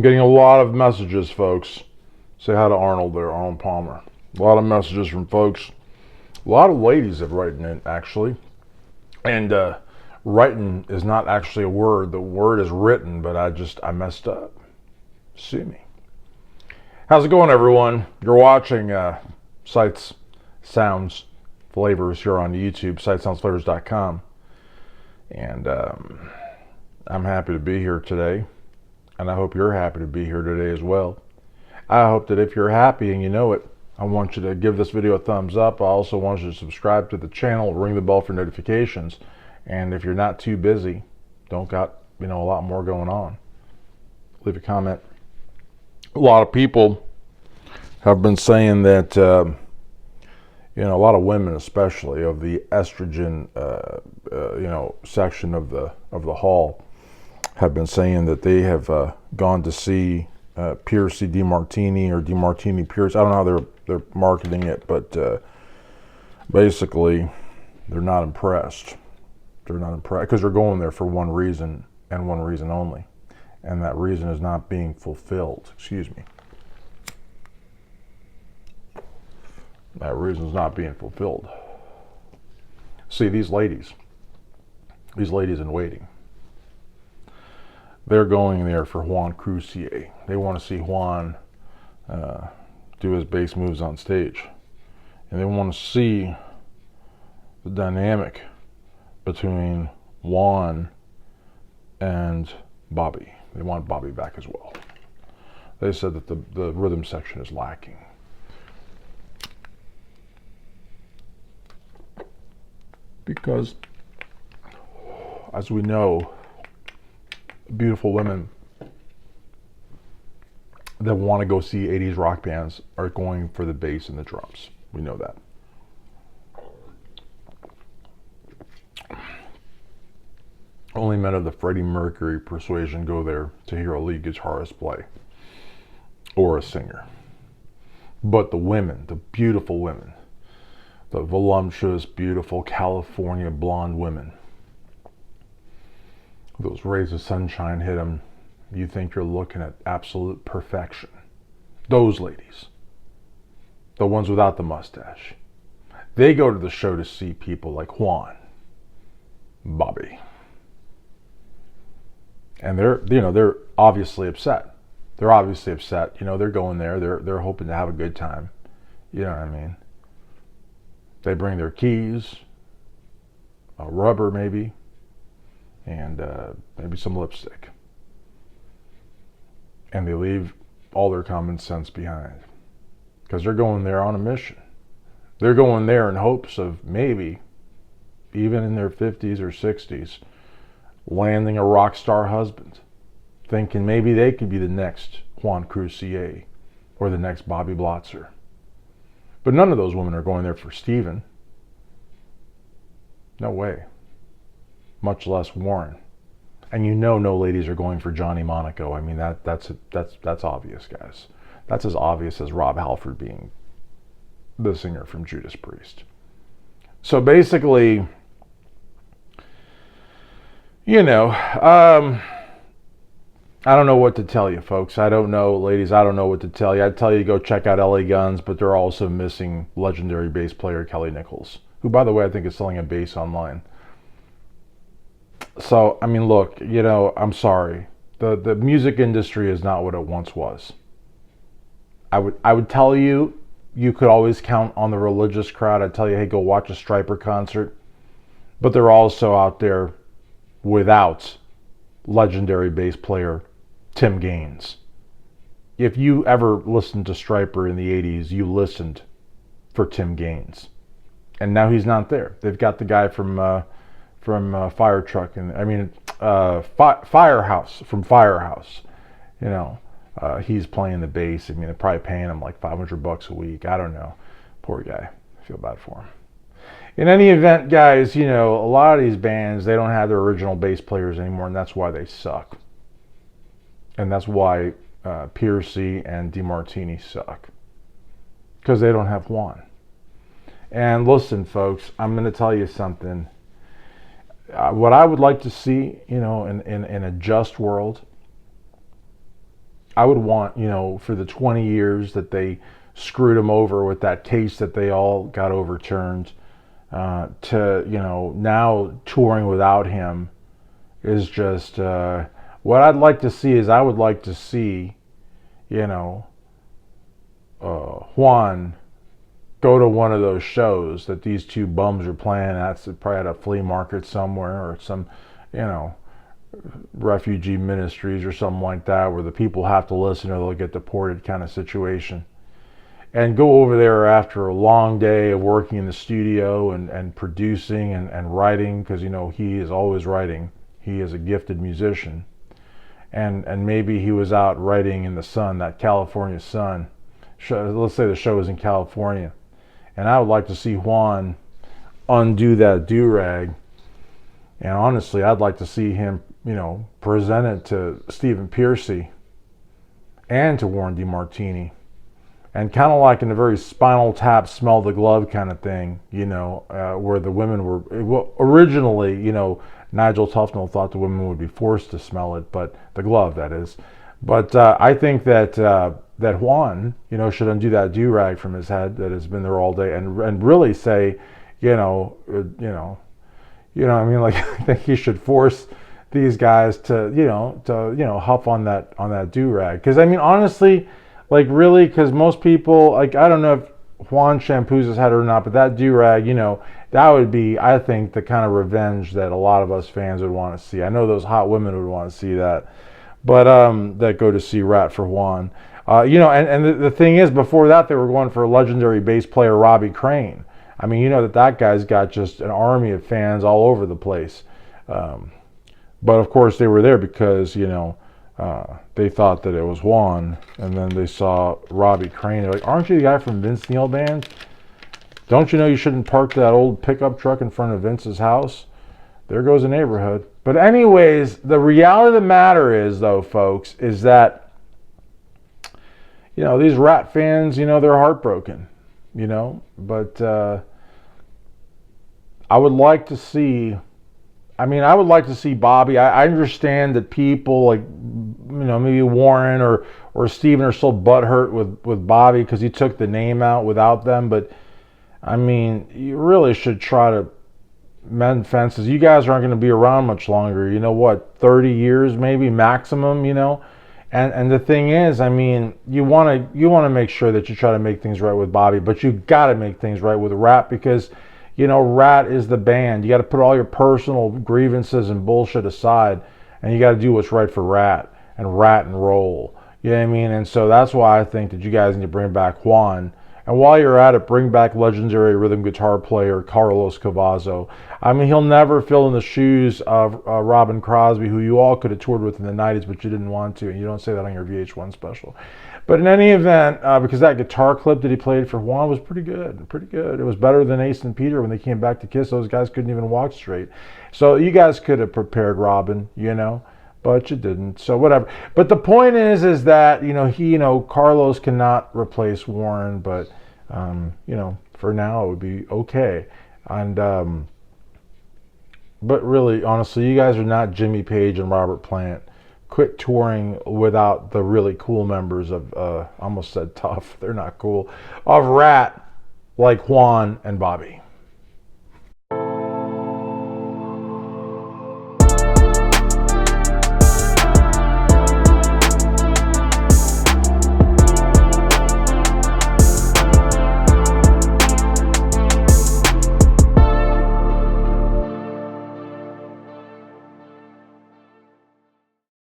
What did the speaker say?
getting a lot of messages, folks. Say hi to Arnold there, Arnold Palmer. A lot of messages from folks. A lot of ladies have written in, actually. And writing is not actually a word. The word is written, but I messed up. Sue me. How's it going, everyone? You're watching Sights, Sounds, Flavors here on YouTube, sightsoundsflavors.com. And I'm happy to be here today. And I hope you're happy to be here today as well. I hope that if you're happy and you know it, I want you to give this video a thumbs up. I also want you to subscribe to the channel, ring the bell for notifications. And if you're not too busy, don't got, a lot more going on, leave a comment. A lot of people have been saying that, a lot of women, especially of the estrogen, section of the hall, have been saying that they have gone to see Pierce DeMartini or DeMartini Pierce. I don't know how they're marketing it, but basically they're not impressed. They're not impressed because they're going there for one reason and one reason only, and that reason is not being fulfilled. Excuse me. That reason is not being fulfilled. See, these ladies in waiting, they're going there for Juan Croucier. They want to see Juan do his bass moves on stage. And they want to see the dynamic between Juan and Bobby. They want Bobby back as well. They said that the rhythm section is lacking. Because, as we know, beautiful women that want to go see 80s rock bands are going for the bass and the drums. We know that. Only men of the Freddie Mercury persuasion go there to hear a lead guitarist play or a singer. But the women, the beautiful women, the voluptuous, beautiful California blonde women, those rays of sunshine hit them, you think you're looking at absolute perfection. Those ladies, the ones without the mustache, they go to the show to see people like Juan, Bobby. And they're obviously upset. They're obviously upset. They're going there. They're hoping to have a good time. You know what I mean? They bring their keys, a rubber maybe, and maybe some lipstick. And they leave all their common sense behind. Because they're going there on a mission. They're going there in hopes of maybe, even in their 50s or 60s, landing a rock star husband. Thinking maybe they could be the next Juan Croucier or the next Bobby Blotzer. But none of those women are going there for Steven. No way. Much less Warren. And no ladies are going for Johnny Monaco. I mean, that's obvious, guys. That's as obvious as Rob Halford being the singer from Judas Priest. So basically, I don't know what to tell you, folks. I don't know, ladies, I don't know what to tell you. I'd tell you to go check out LA Guns, but they're also missing legendary bass player Kelly Nichols, who, by the way, I think is selling a bass online. So, I mean, look, I'm sorry. The music industry is not what it once was. I would tell you, you could always count on the religious crowd. I'd tell you, hey, go watch a Striper concert. But they're also out there without legendary bass player Tim Gaines. If you ever listened to Striper in the 80s, you listened for Tim Gaines. And now he's not there. They've got the guy from Fire Truck, Firehouse, from Firehouse. He's playing the bass. I mean, they're probably paying him like $500 a week. I don't know. Poor guy. I feel bad for him. In any event, guys, a lot of these bands, they don't have their original bass players anymore, and that's why they suck. And that's why Piercy and DeMartini suck. Because they don't have Juan. And listen, folks, I'm going to tell you something. What I would like to see, in a just world, I would want, for the 20 years that they screwed him over with that case that they all got overturned, to, now touring without him is just, what I'd like to see is I would like to see, Juan go to one of those shows that these two bums are playing at, probably at a flea market somewhere or some, refugee ministries or something like that, where the people have to listen or they'll get deported kind of situation. And go over there after a long day of working in the studio and producing and writing, because he is always writing. He is a gifted musician. And maybe he was out writing in the sun, that California sun. Let's say the show is in California. And I would like to see Juan undo that do-rag. And honestly, I'd like to see him, present it to Stephen Pearcy and to Warren DeMartini. And kind of like in a very Spinal Tap, smell the glove kind of thing, where the women were, originally, Nigel Tufnell thought the women would be forced to smell it, but the glove, that is. But I think that that Juan, should undo that do-rag from his head that has been there all day, and really say, like I think he should force these guys to, huff on that do-rag. Because honestly, like really, because most people, like I don't know if Juan shampoos his head or not, but that do-rag, that would be, I think, the kind of revenge that a lot of us fans would want to see. I know those hot women would want to see that, but that go to see Ratt for Juan. And the thing is, before that, they were going for legendary bass player Robbie Crane. that guy's got just an army of fans all over the place. But of course, they were there because, they thought that it was Juan, and then they saw Robbie Crane. They're like, aren't you the guy from Vince Neil Band? Don't you know you shouldn't park that old pickup truck in front of Vince's house? There goes the neighborhood. But anyways, the reality of the matter is, though, folks, is that, these Ratt fans, they're heartbroken, But I would like to see, I would like to see Bobby. I understand that people like, maybe Warren or Steven are still butthurt with Bobby because he took the name out without them. But, you really should try to mend fences. You guys aren't going to be around much longer. 30 years maybe maximum, And the thing is, you want to make sure that you try to make things right with Bobby, but you got to make things right with Ratt because, Ratt is the band. You got to put all your personal grievances and bullshit aside, and you got to do what's right for Ratt and roll. You know what I mean? And so that's why I think that you guys need to bring back Juan. And while you're at it, bring back legendary rhythm guitar player Carlos Cavazo. He'll never fill in the shoes of Robin Crosby, who you all could have toured with in the 90s, but you didn't want to. And you don't say that on your VH1 special. But in any event, because that guitar clip that he played for Juan was pretty good. It was better than Ace and Peter when they came back to Kiss. Those guys couldn't even walk straight. So you guys could have prepared Robin, but you didn't. So whatever. But the point is that, Carlos cannot replace Warren, but, for now it would be okay. And, but really, honestly, you guys are not Jimmy Page and Robert Plant. Quit touring without the really cool members of, I almost said tough, they're not cool, of Ratt, like Juan and Bobby.